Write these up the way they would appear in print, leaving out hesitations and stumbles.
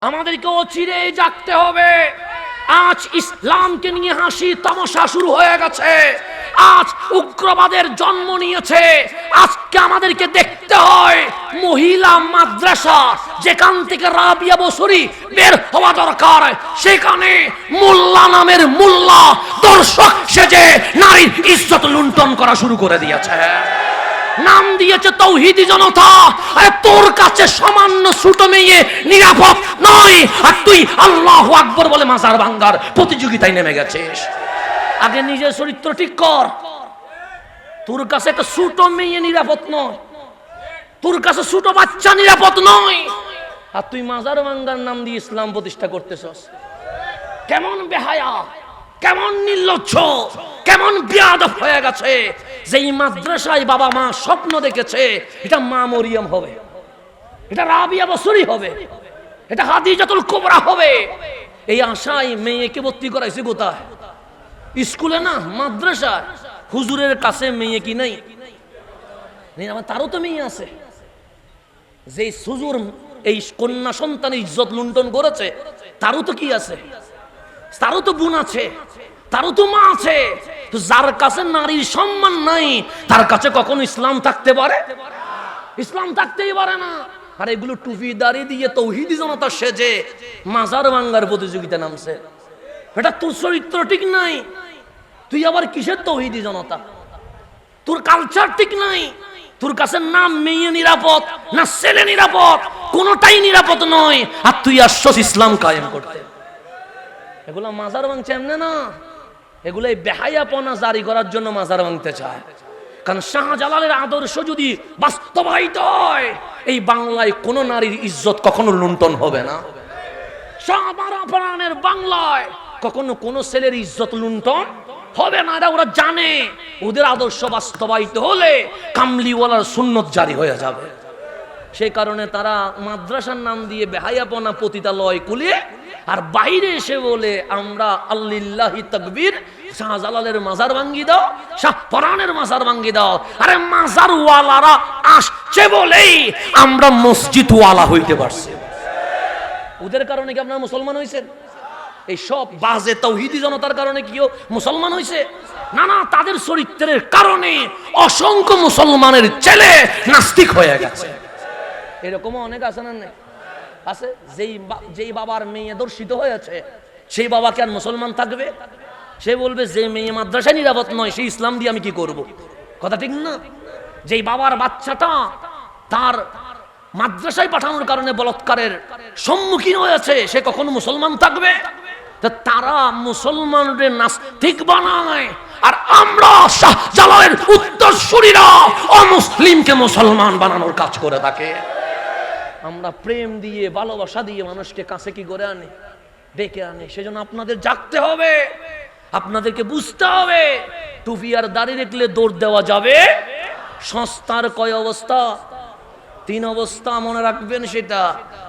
আমাদেরকে অচিরেই জাগতে হবে। আজ ইসলামকে নিয়ে হাসি তামাশা শুরু হয়ে গেছে, আজ উগ্রবাদের জন্ম নিয়েছে। আজকে আমাদেরকে দেখতে হয় মহিলা মাদ্রাসা যেখান থেকে রাবিয়া বসরি বের হওয়া দরকার, সেখানে মোল্লা নামের মোল্লা দর্শক সেজে নারীর ইজ্জত লুণ্ঠন করা শুরু করে দিয়েছে। নাম দিয়েছে তৌহিদি জনতা। আরে তোর কাছে সামান্য ছোট মেয়ে নিরাপদ নয়, আর তুই আল্লাহু আকবার বলে মাজার ভাঙ্গার প্রতিযোগিতায় নেমে গেছিস। আগে নিজের চরিত্র ঠিক কর। তোর কাছে একটা ছোট মেয়ে নিরাপদ নয়, তোর কাছে ছোট বাচ্চা নিরাপদ নয়, আর তুই মাজার ভাঙ্গার নাম দিয়ে ইসলাম প্রতিষ্ঠা করতেছস। কেমন বেহায়া, কেমন নির্লজ্জ, কেমন বেয়াদব হয়ে গেছে। যেই মাদ্রাসায় বাবা মা স্বপ্ন দেখেছে এটা মা মরিয়ম হবে, এটা রাবিয়া বসরি হবে, এটা হাদিজাতুল কুবরা হবে, এই আশায় মেয়েকে ভর্তি করাইছে কোথায়? স্কুলে না, মাদ্রাসায়। হুজুরের কাছে মেয়ে কি নাই? তারও তো মেয়ে আছে। যে হুজুর এই কন্যা সন্তানের ইজ্জত লুণ্ঠন করেছে তারও তো কি আছে? তারও তো বোন আছে, তারও তো মা আছে। তো যার কাছে নারীর সম্মান নাই তার কাছে কখনো ইসলাম থাকতে পারে? ইসলাম থাকতেই পারে না। আর এগুলো টুপি দাড়ি দিয়ে তৌহিদি জনতা সেজে মাজার ভাঙ্গার প্রতিযোগিতা নামছে। এটা তোর চরিত্র ঠিক নাই, তুই আবার কিসের তৌহিদি জনতা? তোর কালচার ঠিক নাই। তোর কাছে না মেয়ে নিরাপদ না ছেলে নিরাপদ, কোনোটাই নিরাপদ নয়, আর তুই আসছস ইসলাম কায়েম করতে। এগুলা মাজার ভাঙছে এমনি না, এগুলো বেহায়াপনা জারি করার জন্য মাজার ভাঙতে চায়। কারণ শাহজালালের আদর্শ যদি বাস্তবায়িত হয় এই বাংলায় কোন নারীর ইজ্জত কখনো লুণ্ঠন হবে না। শাহজালালের বাংলায় কখনো কোন ছেলের ইজ্জত লুণ্ঠন হবে না। ওরা জানে ওদের আদর্শ বাস্তবায়িত হলে কামলিওয়ালার সুন্নত জারি হয়ে যাবে। সেই কারণে তারা মাদ্রাসার নাম দিয়ে বেহায়াপনা পতিতালয় কুলিয়ে আর বাইরে এসে বলে আমরা আল্লিল্লাহি তাকবীর, শাহজালালের মাজার ভাঙ্গি দাও, শাহ পরানের মাজার ভাঙ্গি দাও। আরে মাজার ওয়ালারা আসছে বলেই আমরা মসজিদ ওয়ালা হইতে পারছি। ওদের কারণে কি আপনারা মুসলমান হইছেন? এই সব বাজে তাওহীদি জনতার কারণে কি মুসলমান হইছে? না না, তাদের চরিত্রের কারণে অসংখ্য মুসলমানের ছেলে নাস্তিক হয়ে গেছে। এরকমও অনেক আছে না? আছে। যেই বাবার মেয়ে দর্শিত হয়েছে সেই বাবা কি আর মুসলমান থাকবে? সে বলবে যে মেয়ে মাদ্রাসায় নিরাপদ নয় সেই ইসলাম দিয়ে আমি কি করব? কথা ঠিক না? যেই বাবার বাচ্চাটা তার মাদ্রাসায় পাঠানোর কারণে বলৎকারের সম্মুখীন হয়েছে সে কখনো মুসলমান থাকবে? তারা মুসলমানদের নাস্তিক বানায়, আর আমরা শাহজালালের উত্তরসূরিরা অমুসলিমকে মুসলমান বানানোর কাজ করে থাকে। আমরা প্রেম দিয়ে ভালোবাসা দিয়ে মানুষকে কাছে কি করে আনি, ডেকে আনি। সেজন্য আপনাদের জাগতে হবে, আপনাদেরকে বুঝতে হবে টুপি আর দাড়ি দেখলে দৌড় দেওয়া যাবে। সংস্থার কয় অবস্থা? 3 অবস্থা মনে রাখবেন। সেটা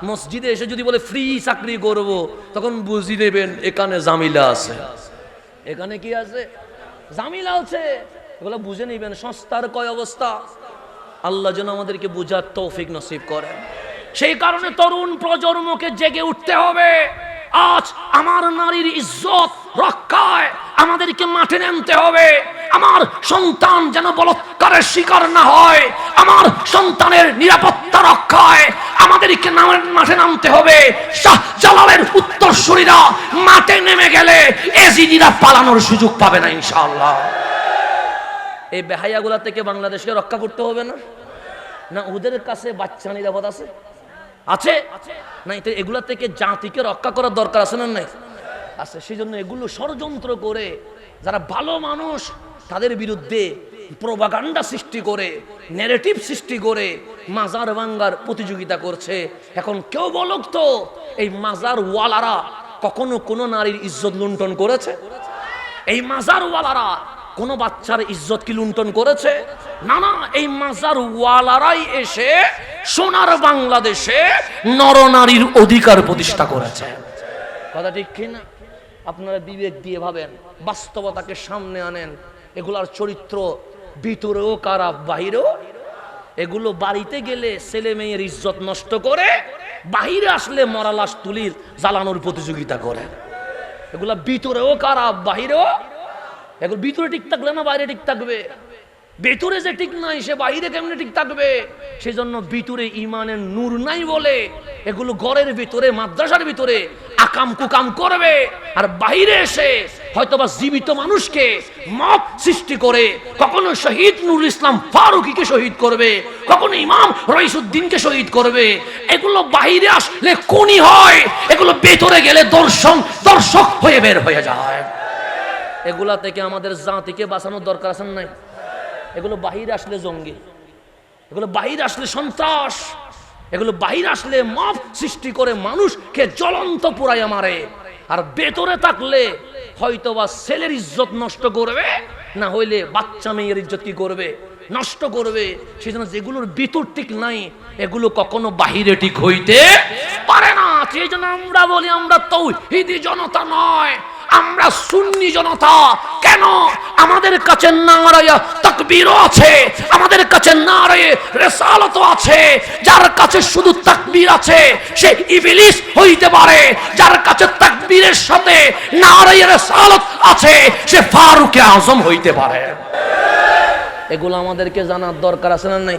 মসজিদে এসে যদি বলে ফ্রি চাকরি করব তখন বুঝি নেবেন এখানে জামিলা আছে। এখানে কি আছে? জামিলা আছে। এগুলো বুঝে নেবেন সংস্থার কয় অবস্থা। আল্লাহ যেন আমাদেরকে বুঝার তৌফিক নসিব করেন। সেই কারণে তরুণ প্রজন্মকে জেগে উঠতে হবে। আজ আমার নারীর ইজ্জত রক্ষায় আমাদেরকে মাঠে নামতে হবে। আমার সন্তান যেন বলৎকারের শিকার না হয়, আমার সন্তানের নিরাপত্তা রক্ষায় আমাদেরকে মাঠে নামতে হবে। শাহজালালের উত্তরসূরিরা মাঠে নেমে গেলে এজিদিরা পালানোর সুযোগ পাবে না ইনশাআল্লাহ। এই বেহায়াগুলা থেকে বাংলাদেশকে রক্ষা করতে হবে না? না ওদের কাছে বাচ্চা নিরাপদ আছে? আছে না? এগুলা থেকে জাতিকে রক্ষা করার দরকার আছে না? নাই আছে। সেই জন্য এগুলো ষড়যন্ত্র করে যারা ভালো মানুষ তাদের বিরুদ্ধে প্রোপাগান্ডা সৃষ্টি করে, ন্যারেটিভ সৃষ্টি করে মাজার ভাঙ্গার প্রতিযোগিতা করছে। এখন কেউ বলুক তো এই মাজার ওয়ালারা কখনো কোনো নারীর ইজ্জত লুণ্ঠন করেছে? এই মাজার ওয়ালারা কোন বাচ্চার ইজ্জত কি লুণ্ঠন করেছে? না না, এই মাজার ওয়ালারাই এসে সোনার বাংলাদেশে নরনারীর অধিকার প্রতিষ্ঠা করেছে। কথা ঠিক কিনা? আপনারা বিবেক দিয়ে ভাবেন, বাস্তবতাকে সামনে আনেন। এগুলার চরিত্র ভিতরেও খারাপ, বাহিরেও। এগুলো বাড়িতে গেলে ছেলে মেয়ের ইজ্জত নষ্ট করে, বাহিরে আসলে মরা লাশ তুলির জ্বালানোর প্রতিযোগিতা করে। এগুলা ভিতরেও খারাপ, বাহিরেও। এগুলো ভিতরে ঠিক থাকলে না বাইরে ঠিক থাকবে? ভেতরে যে ঠিক নাই সে বাইরে কেমনে ঠিক থাকবে? সেজন্য ভিতরে ইমানের নূর নাই বলে এগুলো ঘরের ভিতরে, মাদ্রাসার ভিতরে আকাম কুকাম করবে, আর বাইরে এসে হয়তোবা জীবিত মানুষকে মত সৃষ্টি করে কখনো শহীদ নুরুল ইসলাম ফারুকীকে শহীদ করবে, কখনো ইমাম রইসুদ্দিনকে শহীদ করবে। এগুলো বাইরে আসলে খুনি হয়, এগুলো ভেতরে গেলে দর্শক হয়ে বের হয়ে যায়। এগুলা থেকে আমাদের জাতিকে বাঁচানোর দরকার আছে না নাই? এগুলো বাহিরে আসলে জঙ্গি, এগুলো বাহিরে আসলে সন্ত্রাস, এগুলো বাহিরে আসলে মব সৃষ্টি করে মানুষকে জ্বলন্ত পুরাইয়া মারে। আর ভেতরে থাকলে হয়তোবা ছেলের ইজ্জত নষ্ট করবে, না হইলে বাচ্চা মেয়ের ইজ্জত কি করবে? নষ্ট করবে। সেজন্য যেগুলোর ভিতর ঠিক নাই এগুলো কখনো বাহিরে ঠিক হইতে পারে না। সেই জন্য আমরা বলি আমরা তাওহীদি জনতা নয়, আমরা সুন্নি জনতা। কেন? আমাদের কাছে নারায়ে তাকবীরও আছে, আমাদের কাছে নারায়ে রিসালাতও আছে। যার কাছে শুধু তাকবীর আছে সে ইবলিস হইতে পারে, যার কাছে তাকবীরের সাথে নারায়ে রিসালাত আছে সে ফারুক আযম হইতে পারে। এগুলো আমাদেরকে জানার দরকার আছে না নাই?